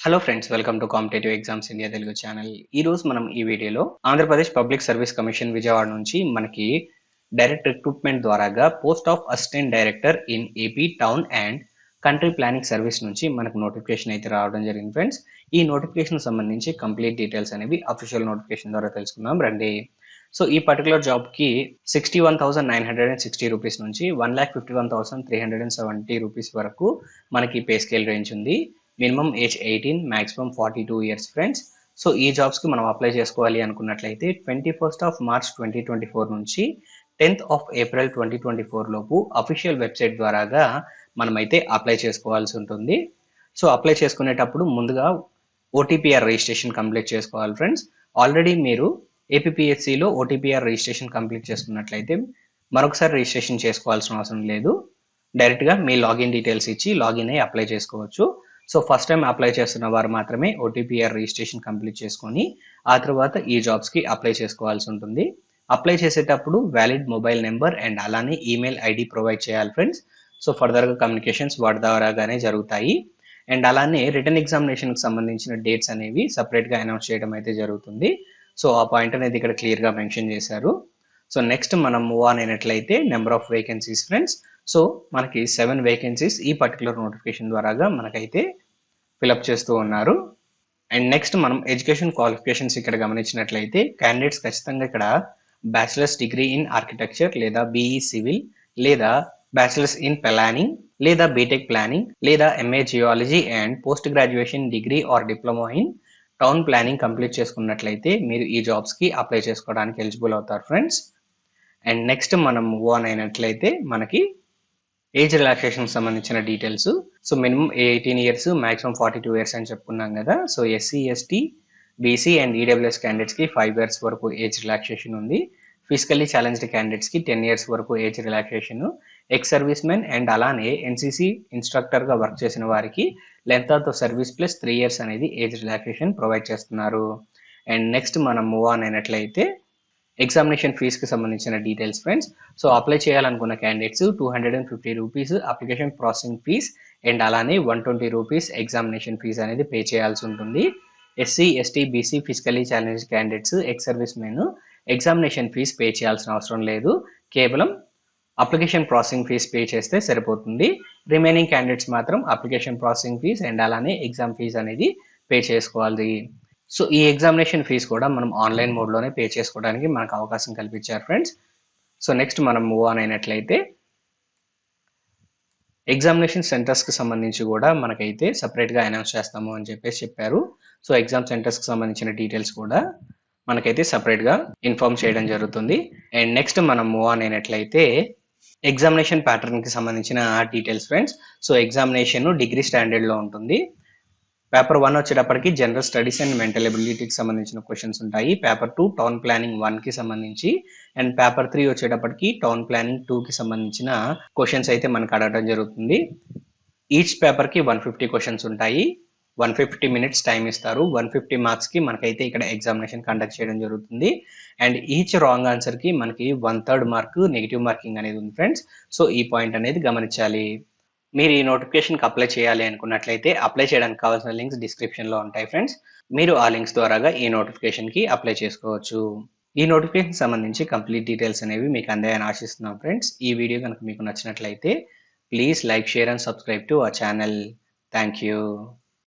Hello friends, welcome to competitive exams India Telugu channel. ఈ రోజు మనం ఈ వీడియోలో Andhra Pradesh public service commission Vijayawada నుంచి మనకి డైరెక్ట్ రిక్రూట్మెంట్ ద్వారాగా post of assistant director in AP town and country planning service నుంచి మనకు నోటిఫికేషన్ అయితే రావడం జరిగింది ఫ్రెండ్స్. ఈ నోటిఫికేషన్ సంబంధించి కంప్లీట్ డీటెయిల్స్ అనేవి అఫీషియల్ నోటిఫికేషన్ ద్వారా తెలుసుకుందాం రండి. సో ఈ పర్టికులర్ జాబ్కి 61,960 రూపీస్ నుంచి 1,51,370 రూపీస్ వరకు మనకి పే స్కేల్ రేంజ్ ఉంది. Minimum age 18, maximum 42 years friends. So ఈ జాబ్స్కి మనం అప్లై చేసుకోవాలి అనుకున్నట్లయితే 21st March 2024 నుంచి 10th April 2024 లోపు అఫీషియల్ వెబ్సైట్ ద్వారాగా మనమైతే అప్లై చేసుకోవాల్సి ఉంటుంది. సో అప్లై చేసుకునేటప్పుడు ముందుగా ఓటీపీఆర్ రిజిస్ట్రేషన్ కంప్లీట్ చేసుకోవాలి ఫ్రెండ్స్. ఆల్రెడీ మీరు ఏపీపీఎస్సిలో ఓటీపీఆర్ రిజిస్ట్రేషన్ కంప్లీట్ చేసుకున్నట్లయితే మరొకసారి రిజిస్ట్రేషన్ చేసుకోవాల్సిన అవసరం లేదు. డైరెక్ట్గా మీ లాగిన్ డీటెయిల్స్ ఇచ్చి లాగిన్ అయ్యి అప్లై చేసుకోవచ్చు. సో ఫస్ట్ టైం అప్లై చేస్తున్న వారు మాత్రమే ఓటీపీఆర్ రిజిస్ట్రేషన్ కంప్లీట్ చేసుకొని ఆ తర్వాత ఈ జాబ్స్కి అప్లై చేసుకోవాల్సి ఉంటుంది. అప్లై చేసేటప్పుడు వ్యాలిడ్ మొబైల్ నెంబర్ అండ్ అలానే ఈమెయిల్ ఐడి ప్రొవైడ్ చేయాలి ఫ్రెండ్స్. సో ఫర్దర్గా కమ్యూనికేషన్స్ వాటి ద్వారాగానే జరుగుతాయి. అండ్ అలానే రిటర్న్ ఎగ్జామినేషన్కి సంబంధించిన డేట్స్ అనేవి సపరేట్గా అనౌన్స్ చేయడం అయితే జరుగుతుంది. సో ఆ పాయింట్ అనేది ఇక్కడ క్లియర్గా మెన్షన్ చేశారు. సో నెక్స్ట్ మనం మూవ్ ఆన్ అయినట్లయితే number of vacancies friends. So మనకి 7 వేకెన్సీస్ ఈ పర్టికులర్ నోటిఫికేషన్ ద్వారాగా మనకైతే ఫిలప్ చేస్తూ ఉన్నారు. అండ్ నెక్స్ట్ మనం ఎడ్యుకేషన్ క్వాలిఫికేషన్స్ ఇక్కడ గమనించినట్లయితే క్యాండిడేట్స్ ఖచ్చితంగా ఇక్కడ బ్యాచిలర్స్ డిగ్రీ ఇన్ ఆర్కిటెక్చర్ లేదా బీఈ సివిల్ లేదా బ్యాచిలర్స్ ఇన్ ప్లానింగ్ లేదా బీటెక్ ప్లానింగ్ లేదా MA geology and post graduation degree or diploma in town planning complete చేసుకున్నట్లయితే మీరు ఈ జాబ్స్కి అప్లై చేసుకోవడానికి ఎలిజిబుల్ అవుతారు ఫ్రెండ్స్. అండ్ నెక్స్ట్ మనం మూవ్ ఆన్ అయినట్లయితే మనకి ఏజ్ రిలాక్సేషన్ సంబంధించిన details. So minimum 18 years, maximum 42 years అని చెప్పుకున్నాం కదా. So SC, ST, BC and EWS క్యాండిడేట్స్కి 5 ఇయర్స్ వరకు ఏజ్ రిలాక్సేషన్ ఉంది. ఫిజికల్లీ ఛాలెంజ్డ్ క్యాండిడేట్స్కి 10 ఇయర్స్ వరకు age relaxation. Ex service men and అలానే ఎన్సీసీ ఇన్స్ట్రక్టర్గా వర్క్ చేసిన వారికి length of the service plus 3 years అనేది ఏజ్ రిలాక్సేషన్ ప్రొవైడ్ చేస్తున్నారు. అండ్ నెక్స్ట్ మనం మూవ్ ఆన్ అయినట్లయితే ఎగ్జామినేషన్ ఫీజుకి సంబంధించిన డీటెయిల్స్ ఫ్రెండ్స్. సో అప్లై చేయాలనుకున్న candidates 250 rupees application processing fee and అలానే 120 రూపీస్ ఎగ్జామినేషన్ ఫీజు అనేది పే చేయాల్సి ఉంటుంది. SC, ST, BC, physically challenge candidates, ex service men examination fee pay చేయాల్సిన అవసరం లేదు. కేవలం అప్లికేషన్ ప్రాసెసింగ్ ఫీజ్ పే చేస్తే సరిపోతుంది. రిమైనింగ్ క్యాండిడేట్స్ మాత్రం అప్లికేషన్ ప్రాసెసింగ్ ఫీజ్ అండ్ అలానే ఎగ్జామ్ ఫీజ్ అనేది పే చేసుకోవాలి. సో ఈ ఎగ్జామినేషన్ ఫీజు కూడా మనం ఆన్లైన్ మోడ్లోనే పే చేసుకోవడానికి మనకు అవకాశం కల్పించారు ఫ్రెండ్స్. సో నెక్స్ట్ మనం మూవ్ ఆన్ అయినట్లయితే ఎగ్జామినేషన్ సెంటర్స్కి సంబంధించి కూడా మనకైతే సపరేట్గా అనౌన్స్ చేస్తాము అని చెప్పేసి చెప్పారు. సో ఎగ్జామ్ సెంటర్స్కి సంబంధించిన డీటెయిల్స్ కూడా మనకైతే సపరేట్గా ఇన్ఫార్మ్ చేయడం జరుగుతుంది. అండ్ నెక్స్ట్ మనం మూవ్ ఆన్ అయినట్లయితే ఎగ్జామినేషన్ ప్యాటర్న్కి సంబంధించిన details friends. So examination degree స్టాండర్డ్లో ఉంటుంది. పేపర్ 1 వచ్చేటప్పటికి జనరల్ స్టడీస్ అండ్ మెంటల్ ఎబిలిటీకి సంబంధించిన క్వశ్చన్స్ ఉంటాయి. పేపర్ 2 టౌన్ ప్లానింగ్ 1కి సంబంధించి అండ్ పేపర్ 3 వచ్చేటప్పటికి టౌన్ ప్లానింగ్ 2కి సంబంధించిన క్వశ్చన్స్ అయితే మనకు అడగడం జరుగుతుంది. ఈచ్ పేపర్కి 150 క్వశ్చన్స్ ఉంటాయి. 150 మినిట్స్ టైం ఇస్తారు. 150 మార్క్స్కి మనకైతే ఇక్కడ ఎగ్జామినేషన్ కండక్ట్ చేయడం జరుగుతుంది. అండ్ ఈచ్ రాంగ్ ఆన్సర్కి మనకి 1/3 మార్క్ నెగిటివ్ మార్కింగ్ అనేది ఉంది ఫ్రెండ్స్. సో ఈ పాయింట్ అనేది గమనించాలి. మీరు ఈ నోటిఫికేషన్కి అప్లై చేయాలి అనుకున్నట్లయితే అప్లై చేయడానికి కావాల్సిన లింక్స్ డిస్క్రిప్షన్లో ఉంటాయి ఫ్రెండ్స్. మీరు ఆ లింక్స్ ద్వారాగా ఈ నోటిఫికేషన్కి అప్లై చేసుకోవచ్చు. ఈ నోటిఫికేషన్ సంబంధించి కంప్లీట్ డీటెయిల్స్ అనేవి మీకు అందాయని ఆశిస్తున్నాం ఫ్రెండ్స్. ఈ వీడియో కనుక మీకు నచ్చినట్లయితే please like, share and subscribe to our channel. Thank you.